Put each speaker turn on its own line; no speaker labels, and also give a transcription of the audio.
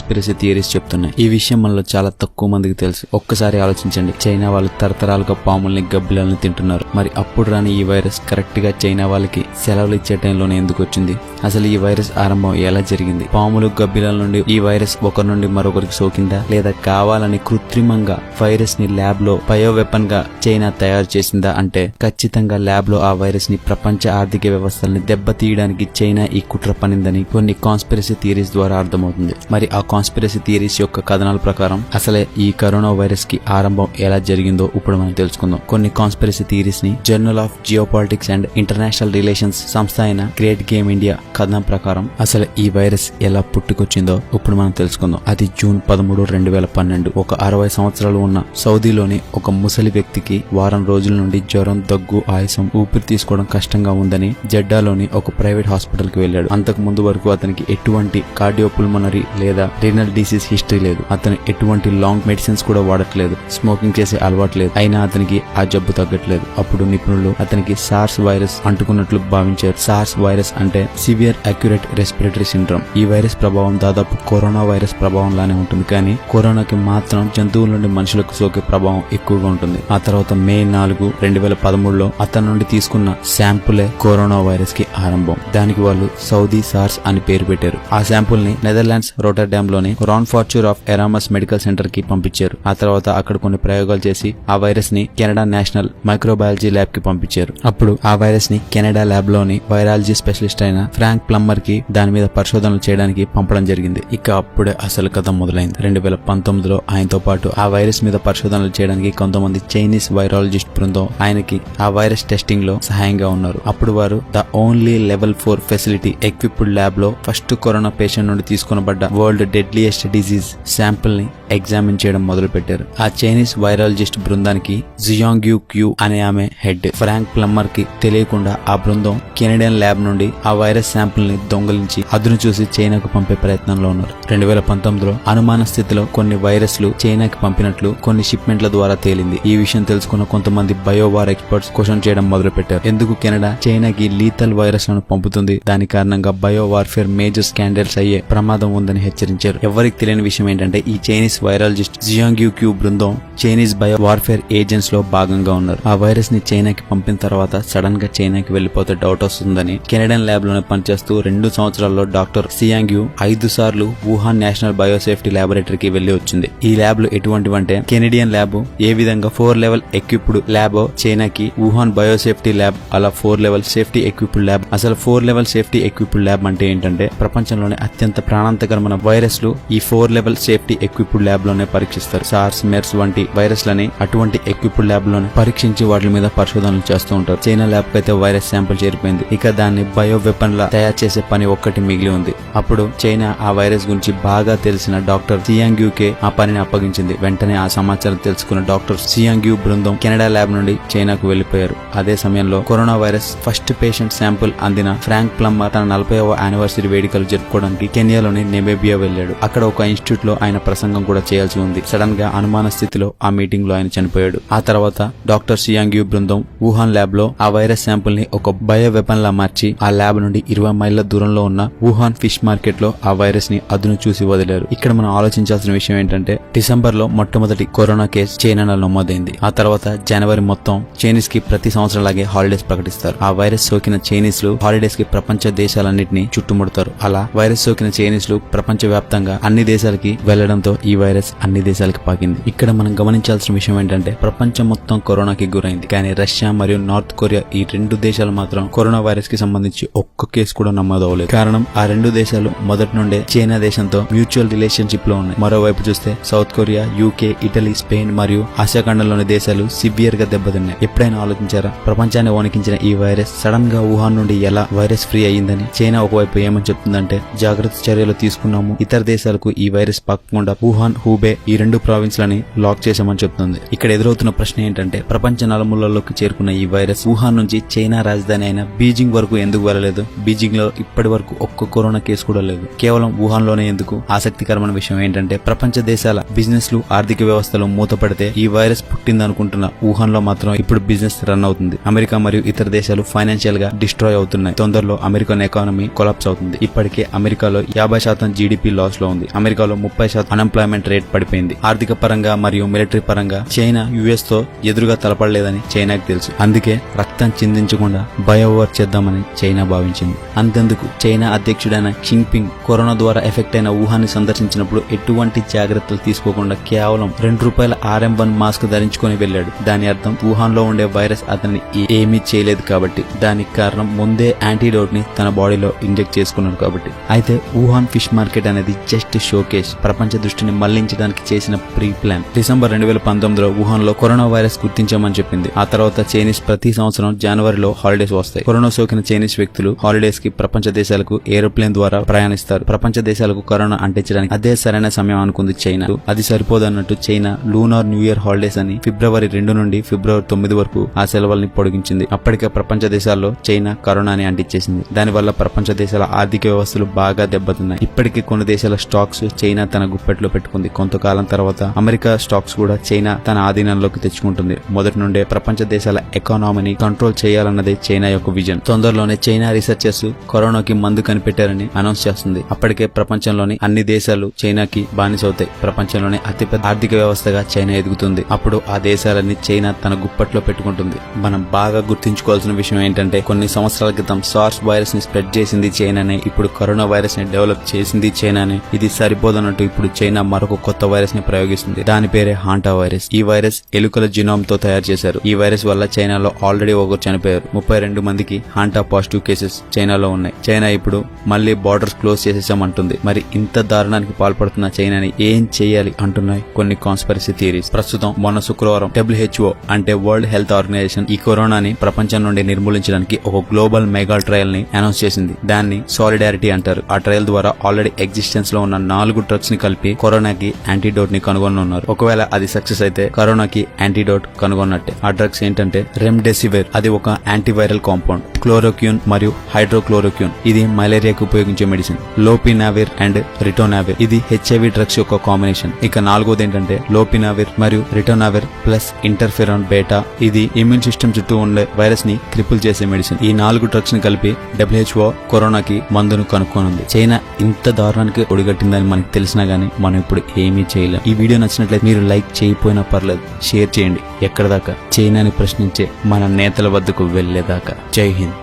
Conspiracy theories చెప్తున్నాయి. ఈ విషయం మనలో చాలా తక్కువ మందికి తెలుసు. ఒక్కసారి ఆలోచించండి, చైనా వాళ్ళు తరతరాలుగా పాముల్ని గబ్బిలాలని తింటున్నారు. మరి అప్పుడు రాని ఈ వైరస్ కరెక్ట్ గా చైనా వాళ్ళకి సెలవులు ఇచ్చే టైంలోనే ఎందుకు వచ్చింది? అసలు ఈ వైరస్ ఆరంభం ఎలా జరిగింది? పాములు గబ్బిలాల నుండి ఈ వైరస్ ఒకరి నుండి మరొకరికి సోకిందా, లేదా కావాలని కృత్రిమంగా వైరస్ ని ల్యాబ్ లో బయో వెపన్ గా చైనా తయారు చేసిందా? అంటే ఖచ్చితంగా ల్యాబ్ లో ఆ వైరస్ ని ప్రపంచ ఆర్థిక వ్యవస్థల్ని దెబ్బతీయడానికి చైనా ఈ కుట్ర పనిందని కొన్ని కాన్స్పిరసీ థియరీస్ ద్వారా అర్థమవుతుంది. మరి ఆ కాన్స్పిరసీ థియరీస్ యొక్క కథనాల ప్రకారం అసలే ఈ కరోనా వైరస్ కి ఆరంభం ఎలా జరిగిందో ఇప్పుడు మనం తెలుసుకుందాం. కొన్ని కాన్స్పిరసీ థియరీస్ ని journal of geopolitics and international relations సంస్థ అయిన గ్రేట్ గేమ్ ఇండియా కథనం ప్రకారం అసలు ఈ వైరస్ ఎలా పుట్టుకొచ్చిందో ఇప్పుడు మనం తెలుసుకుందాం. అది జూన్ 13, 2012 ఒక 60 సంవత్సరాలు ఉన్న సౌదీలోని ఒక ముసలి వ్యక్తికి వారం రోజుల నుండి జ్వరం, దగ్గు, ఆయాసం, ఊపిరి తీసుకోవడం కష్టంగా ఉందని జెడ్డాలోని ఒక ప్రైవేట్ హాస్పిటల్ కి వెళ్లాడు. అంతకు ముందు వరకు అతనికి ఎటువంటి కార్డియోపుల్మనరీ లేదా రీనల్ డిసీజ్ హిస్టరీ లేదు. అతను ఎటువంటి లాంగ్ మెడిసిన్స్ కూడా వాడట్లేదు. స్మోకింగ్ చేసే అలవాటు లేదు. అయినా అతనికి ఆ జబ్బు తగ్గట్లేదు. అప్పుడు నిపుణులు అతనికి సార్స్ వైరస్ అంటుకున్నట్లు భావించారు. సార్స్ వైరస్ అంటే సివియర్ అక్యురేట్ రెస్పిరేటరీ సిండ్రోమ్. ఈ వైరస్ ప్రభావం దాదాపు కరోనా వైరస్ ప్రభావం లానే ఉంటుంది, కానీ కరోనాకి మాత్రం జంతువుల నుండి మనుషులకు సోకే ప్రభావం ఎక్కువగా ఉంటుంది. ఆ తర్వాత మే 4, 2013లో అతని నుండి తీసుకున్న శాంపులే కరోనా వైరస్ కి ఆరంభం. దానికి వాళ్ళు సౌదీ సార్స్ అని పేరు పెట్టారు. ఆ శాంపుల్ ని నెదర్లాండ్స్ రోటర్డామ్ లోని రాన్ఫార్చూర్ ఆఫ్ ఎరామస్ మెడికల్ సెంటర్ కి పంపించారు. ఆ తర్వాత అక్కడ కొన్ని ప్రయోగాలు చేసి ఆ వైరస్ ని కెనడా నేషనల్ మైక్రోబయాలజీ ల్యాబ్ కి పంపించారు. అప్పుడు ఆ వైరస్ ని కెనడా ల్యాబ్ లోని వైరాలజీ స్పెషలిస్ట్ అయిన ఫ్రాంక్ ప్లమ్మర్ కి దాని మీద పరిశోధనలు చేయడానికి పంపడం జరిగింది. ఇక అప్పుడే అసలు కథ మొదలైంది. 2019లో ఆయనతో పాటు ఆ వైరస్ మీద పరిశోధనలు చేయడానికి కొంతమంది చైనీస్ వైరాలజిస్ట్ బృందం ఆయనకి ఆ వైరస్ టెస్టింగ్ లో సహాయంగా ఉన్నారు. అప్పుడు వారు the only level 4 facility equipped lab లో ఫస్ట్ కరోనా పేషెంట్ నుండి తీసుకునబడ్డ వరల్డ్ డెడ్లియెస్ట్ డిజీజ్ శాంపుల్ ని ఎగ్జామిన్ చేయడం మొదలు పెట్టారు. ఆ చైనీస్ వైరాలజిస్ట్ బృందానికి జియాంగ్యూ క్యూ అనే ఆమె హెడ్. ఫ్రాంక్ ప్లమ్మర్ కి తెలియకుండా ఆ బృందం కెనడియన్ ల్యాబ్ నుండి ఆ వైరస్ శాంపుల్ ని దొంగలించి అదును చూసి చైనాకు పంపే ప్రయత్నంలో ఉన్నారు. 2019లో అనుమాన స్థితిలో కొన్ని వైరస్లు చైనాకి పంపినట్లు కొన్ని షిప్మెంట్ల ద్వారా తేలింది. ఈ విషయం తెలుసుకున్న కొంతమంది బయోవార్ ఎక్స్పర్ట్స్ క్వశ్చన్ చేయడం మొదలు పెట్టారు. ఎందుకు కెనడా చైనాకి లీథల్ వైరస్ లను పంపుతుంది? దాని కారణంగా బయో వార్ఫేర్ మేజర్ స్కాండల్స్ అయ్యే ప్రమాదం ఉందని హెచ్చరించారు. ఎవరికి తెలియని విషయం ఏంటంటే ఈ చైనీస్ వైరాలజిస్ట్ జియాంగ్యూ క్యూ బృందం చైనీస్ బయో వార్ఫేర్ ఏజెంట్స్ లో భాగంగా ఉన్నారు. ఆ వైరస్ ని చైనాకి పంపిన తర్వాత సడన్ గా చైనాకి వెళ్లిపోతే డౌట్ వస్తుందని కెనడియన్ ల్యాబ్ లోనే పనిచేస్తూ 2 సంవత్సరాల్లో డాక్టర్ సియాంగ్యూ 5 సార్లు వుహాన్ నేషనల్ బయోసేఫ్టీ ల్యాబొరేటరీకి వెళ్లి వచ్చింది. ఈ ల్యాబ్లు ఎటువంటివంటే కెనడియన్ ల్యాబ్ ఏ విధంగా 4 లెవెల్ ఎక్విప్డ్ ల్యాబ్ చైనాకి వుహాన్ బయోసేఫ్టీ ల్యాబ్ అలా 4 లెవెల్ సేఫ్టీ ఎక్విప్డ్ ల్యాబ్. అసలు 4 లెవెల్ సేఫ్టీ ఎక్విప్డ్ ల్యాబ్ అంటే ఏంటంటే ప్రపంచంలోనే అత్యంత ప్రాణాంతకరమైన వైరస్లు ఈ 4 లెవెల్ సేఫ్టీ ఎక్విప్డ్ ల్యాబ్ లోనే పరీక్షిస్తారు. సార్స్, మెర్స్ వంటి వైరస్లని అటువంటి ఎక్విప్డ్ ల్యాబ్ లోనే పరీక్షించి వాటి మీద పరిశోధనలు చేస్తూ ఉంటారు. చైనా ల్యాబ్ కి అయితే వైరస్ శాంపుల్ చేరిపోయింది. ఇక దాన్ని బయో వెపన్ లా తయారు చేసే పని ఒక్కటి మిగిలి ఉంది. అప్పుడు చైనా ఆ వైరస్ గురించి బాగా తెలిసిన డాక్టర్ సియాంగ్యూకే ఆ పనిని అప్పగించింది. వెంటనే ఆ సమాచారం తెలుసుకున్న డాక్టర్ సియాంగ్యూ బృందం కెనడా ల్యాబ్ నుండి చైనాకు వెళ్లిపోయారు. అదే సమయంలో corona virus first patient sample అందిన ఫ్రాంక్ ప్లమ్మర్ తన 40వ యానివర్సరీ వేడుకలు జరుపుకోవడానికి కెనియాలోని నెమేబియా వెళ్లాడు. అక్కడ ఒక ఇన్స్టిట్యూట్ లో ఆయన ప్రసంగం కూడా చేయాల్సి ఉంది. సడన్ గా అనుమాన స్థితిలో ఆ మీటింగ్ లో ఆయన చనిపోయాడు. ఆ తర్వాత డాక్టర్ సియాంగ్యూ బృందం వుహాన్ ల్యాబ్ లో ఆ వైరస్ శాంపుల్ ని ఒక బయో వెపన్ లా మార్చి ఆ ల్యాబ్ నుండి 20 మైళ్ల దూరంలో ఉన్న వుహాన్ ఫిష్ మార్కెట్ లో ఆ వైరస్ ని అదును చూసి వదిలారు. ఇక్కడ మనం ఆలోచించాల్సిన విషయం ఏంటంటే డిసెంబర్ లో మొట్టమొదటి కరోనా కేసు చైనాలో నమోదైంది. ఆ తర్వాత జనవరి మొత్తం చైనీస్ కి ప్రతి సంవత్సరం లాగే హాలిడేస్ ప్రకటిస్తారు. ఆ వైరస్ సోకిన చైనీస్లు హాలిడేస్ కి ప్రపంచ దేశాలన్నింటినీ చుట్టుముడతారు. అలా వైరస్ సోకిన చైనీస్లు ప్రపంచ వ్యాప్తంగా అన్ని దేశాలకి వెళ్లడంతో ఈ వైరస్ అన్ని దేశాలకి పాకింది. ఇక్కడ మనం గమనించాల్సిన విషయం ఏంటంటే ప్రపంచం మొత్తం కరోనాకి గురైంది, కానీ రష్యా మరియు నార్త్ కొరియా ఈ 2 దేశాలు మాత్రం కరోనా వైరస్ కి సంబంధించి ఒక్క కేసు కూడా నమోదవలేదు. కారణం ఆ 2 దేశాలు మొదటి నుండే చైనా దేశంతో మ్యూచువల్ రిలేషన్షిప్ లో ఉన్నాయి. మరోవైపు చూస్తే south Korea, UK, Italy, Spain మరియు ఆసియా ఖండంలోని దేశాలు సివియర్ గా దెబ్బతిన్నాయి. ఎప్పుడైనా ఆలోచించారా ప్రపంచాన్ని వణికించిన ఈ వైరస్ సడన్ గా వుహాన్ నుండి ఎలా వైరస్ ఫ్రీ అయ్యిందని? చైనా ఒకవైపు ఏమని చెప్తుందంటే జాగ్రత్త చర్యలు తీసుకున్నాము, ఇతర దేశాలకు ఈ వైరస్ పాకకుండా వుహాన్, హూబే ఈ 2 ప్రావిన్స్ లని లాక్ చేశామని చెప్తుంది. ఇక్కడ ఎదురవుతున్న ప్రశ్న ఏంటంటే ప్రపంచ నలుమూలలోకి చేరుకున్న ఈ వైరస్ వుహాన్ నుంచి చైనా రాజధాని అయిన బీజింగ్ వరకు ఎందుకు వెళ్ళలేదు? బీజింగ్ లో ఇప్పటి వరకు ఒక్క కరోనా కేసు కూడా లేదు. కేవలం వుహాన్ లోనే ఎందుకు? ఆసక్తికరమైన విషయం ఏంటంటే ప్రపంచ దేశాల బిజినెస్ లు ఆర్థిక వ్యవస్థలు మూతపడితే ఈ వైరస్ పుట్టిందనుకుంటున్న వుహాన్ లో మాత్రం ఇప్పుడు బిజినెస్ రన్ అవుతుంది. అమెరికా మరియు ఇతర దేశాలు ఫైనాన్షియల్ గా డిస్ట్రాయ్ అవుతున్నాయి. తొందరలో అమెరికన్ ఎకానమీ కొలాప్స్ అవుతుంది. ఇప్పటికే అమెరికాలో 50% జీడీపీ లాస్ లో ఉంది. అమెరికాలో 30% అన్ఎంప్లాయ్మెంట్ రేట్ పడిపోయింది. ఆర్థిక పరంగా మరియు మిలిటరీ పరంగా చైనా యుఎస్ తో ఎదురుగా తలపడలేదని చైనాకి తెలుసు. అందుకే రక్తం చిందించకుండా బయోవార్ చేద్దామని చైనా భావించింది. అంతెందుకు చైనా అధ్యక్షుడైన జిన్పింగ్ కరోనా ద్వారా ఎఫెక్ట్ అయిన వుహాన్ని సందర్శించినప్పుడు ఎటువంటి జాగ్రత్తలు తీసుకోకుండా కేవలం ₹2 RM1 మాస్క్ ధరించుకొని వెళ్లాడు. దాని అర్థం వుహాన్ లో ఉండే వైరస్ అతన్ని ఏమీ చేయలేదు కాబట్టి. దానికి కారణం ముందే యాంటీడోట్ ని తన బాడీలో ఇంజెక్ట్ చేసుకున్నాడు కాబట్టి. అయితే వుహాన్ ఫిష్ మార్కెట్ అనేది జస్ట్ షోకేస్, ప్రపంచ దృష్టిని మళ్లించడానికి చేసిన ప్రీ ప్లాన్. డిసెంబర్ 2019లో వుహాన్ లో కరోనా వైరస్ గుర్తించామని చెప్పింది. ఆ తర్వాత చైనీస్ ప్రతి సంవత్సరం జనవరిలో హాలిడేస్ వస్తాయి. కరోనా సోకిన చైనీస్ వ్యక్తులు హాలిడేస్ కి ప్రపంచ దేశాలకు ఏరోప్లేన్ ద్వారా ప్రయాణిస్తారు. ప్రపంచ దేశాలకు కరోనా అంటించడానికి అదే సరైన సమయం అనుకుంది చైనా. అది సరిపోదన్నట్టు China lunar new year holidays అని ఫిబ్రవరి 2 నుండి ఫిబ్రవరి 9 వరకు ఆ సెలవుల్ని పొడిగించింది. అప్పటికే ప్రపంచ దేశాల్లో చైనా కరోనాని అంటించేసింది. దానివల్ల ప్రపంచ దేశాల ఆర్థిక వ్యవస్థలు బాగా దెబ్బతిన్నాయి. ఇప్పటికే కొన్ని దేశాల స్టాక్స్ చైనా తన గుప్పెట్లో పెట్టుకుంది. కొంతకాలం తర్వాత అమెరికా స్టాక్స్ కూడా చైనా తన ఆధీనంలోకి తెచ్చుకుంటుంది. మొదటి నుండే ప్రపంచ దేశాల ఎకానమీని కంట్రోల్ చేయాలన్నదే చైనా యొక్క విజన్. తొందరలోనే చైనా రీసెర్చర్స్ కరోనాకి మందు కనిపెట్టారని అనౌన్స్ చేస్తుంది. అప్పటికే ప్రపంచంలోని అన్ని దేశాలు చైనాకి బానిసవుతాయి. ప్రపంచంలోనే అతిపెద్ద ఆర్థిక వ్యవస్థగా చైనా ఎదుగుతుంది. అప్పుడు ఆ దేశాలన్నీ చైనా తన గుప్పట్లో పెట్టుకుంటుంది. మనం బాగా గుర్తుంచుకోవాల్సిన విషయం ఏంటంటే కొన్ని సంవత్సరాల క్రితం సార్స్ వైరస్ ని స్ప్రెడ్ చేసింది చైనానే. ఇప్పుడు కరోనా వైరస్ ని డెవలప్ చేసింది చైనానే. ఇది సరిపోదన్నట్టు ఇప్పుడు చైనా మరొక కొత్త వైరస్ ని ప్రయోగిస్తుంది. దాని పేరే హాంటా వైరస్. ఈ వైరస్ ఎలుకల జినోమ్ తో తయారు చేశారు. ఈ వైరస్ వల్ల చైనాలో ఆల్రెడీ ఒకరు చనిపోయారు. 32 మందికి హాంటా పాజిటివ్ కేసెస్ చైనాలో ఉన్నాయి. చైనా ఇప్పుడు మళ్లీ బార్డర్స్ క్లోజ్ చేసేసామంటుంది. మరి ఇంత దారుణానికి పాల్పడుతున్న చైనాని ఏం చేయాలి అంటున్నాయి కొన్ని కాన్స్పిరసీ థియరీస్. ప్రస్తుతం మొన్న శుక్రవారం WHO అంటే వరల్డ్ హెల్త్ ఆర్గనైజేషన్ ఈ కరోనాని ప్రపంచం నుండి నిర్మూలించడానికి ఒక గ్లోబల్ మెగా ట్రయల్ ని అనౌన్స్ చేసింది. దాన్ని సాలిడారిటీ అంటారు. ఆ ట్రయల్ ద్వారా ఆల్రెడీ ఎగ్జిస్టెన్స్ లో ఉన్న 4 డ్రగ్స్ ని కలిపి కరోనాకి యాంటీడోట్ ని కనుగొనున్నారు. ఒకవేళ అది సక్సెస్ అయితే కరోనాకి యాంటీడోట్ కనుగొన్నట్టే. ఆ డ్రగ్స్ ఏంటంటే రెమ్డెసివిర్, అది ఒక యాంటీవైరల్ కాంపౌండ్, క్లోరోక్యూన్ మరియు హైడ్రోక్లోరోక్యూన్, ఇది మలేరియాకు ఉపయోగించే మెడిసిన్, లోపినావిర్ అండ్ రిటోనావిర్, ఇది HIV డ్రగ్స్ యొక్క కాంబినేషన్. ఇక 4వది ఏంటంటే లోపినావిర్ మరియు రిటోనావిర్ ప్లస్ ఇంటర్ఫెరాన్ బేటా, ఇది ఇమ్యూన్ సిస్టమ్ చుట్టూ ఉండే వైరస్ ని క్రిపుల్ చేసే మెడిసిన్. ఈ 4 డ్రగ్స్ ని కలిపి WHO కరోనాకి మందును కనుక్కోనుంది. చైనా ఇంత దారుణానికి ఒడిగట్టిందని మనకు తెలిసినా గానీ మనం ఇప్పుడు ఏమీ చేయలేం. ఈ వీడియో నచ్చినట్లయితే మీరు లైక్ చేయకపోయినా పర్లేదు, షేర్ చేయండి. ఎక్కడ దాకా? చైనాని ప్రశ్నించే మన నేతల వద్దకు వెళ్లేదాకా. జై హింద్.